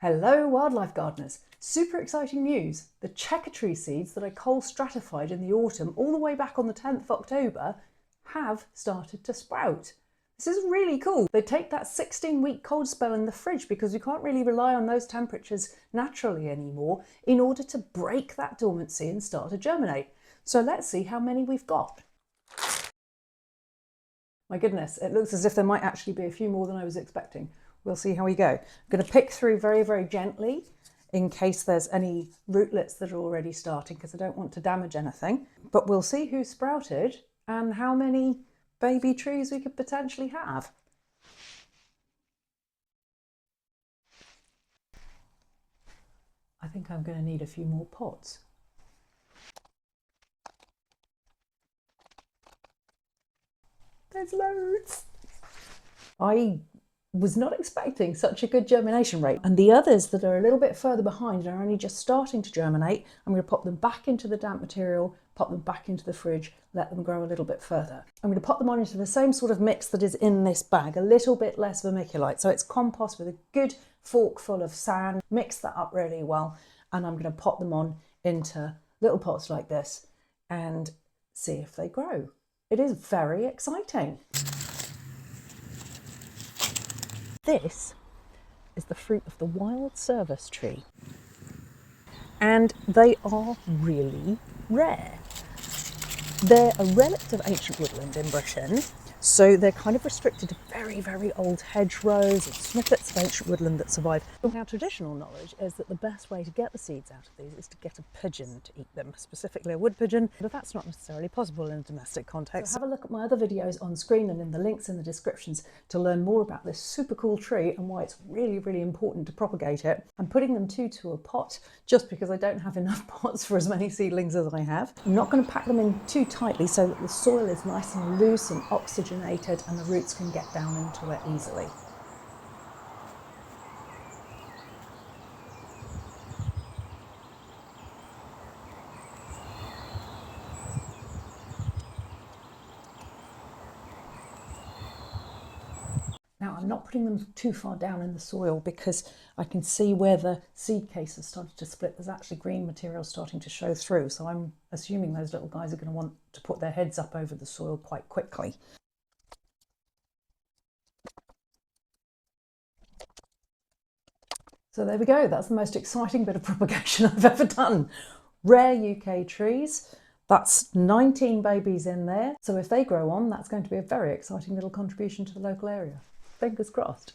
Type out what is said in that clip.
Hello wildlife gardeners! Super exciting news! The Chequertree seeds that I coal stratified in the autumn all the way back on the 10th of October have started to sprout. This is really cool. They take that 16-week cold spell in the fridge because we can't really rely on those temperatures naturally anymore in order to break that dormancy and start to germinate. So let's see how many we've got. My goodness, it looks as if there might actually be a few more than I was expecting. We'll see how we go. I'm going to pick through very, very gently in case there's any rootlets that are already starting because I don't want to damage anything. But we'll see who sprouted and how many baby trees we could potentially have. I think I'm going to need a few more pots. There's loads. I was not expecting such a good germination rate, and the others that are a little bit further behind and are only just starting to germinate, I'm going to pop them back into the damp material, pop them back into the fridge, let them grow a little bit further. I'm going to pop them on into the same sort of mix that is in this bag, a little bit less vermiculite, so it's compost with a good fork full of sand. Mix that up really well, and I'm going to pop them on into little pots like this and see if they grow. It is very exciting. This is the fruit of the wild service tree, and they are really rare. They're a relict of ancient woodland in Britain, so they're kind of restricted to very, very old hedgerows and snippets of ancient woodland that survive. Our traditional knowledge is that the best way to get the seeds out of these is to get a pigeon to eat them, specifically a wood pigeon, but that's not necessarily possible in a domestic context. So have a look at my other videos on screen and in the links in the descriptions to learn more about this super cool tree and why it's really, really important to propagate it. I'm putting them two to a pot just because I don't have enough pots for as many seedlings as I have. I'm not going to pack them in too tightly so that the soil is nice and loose and oxygenated and the roots can get down into it easily. Now I'm not putting them too far down in the soil because I can see where the seed case has started to split. There's actually green material starting to show through, so I'm assuming those little guys are going to want to put their heads up over the soil quite quickly. So there we go, that's the most exciting bit of propagation I've ever done. Rare UK trees, that's 19 babies in there. So if they grow on, that's going to be a very exciting little contribution to the local area. Fingers crossed.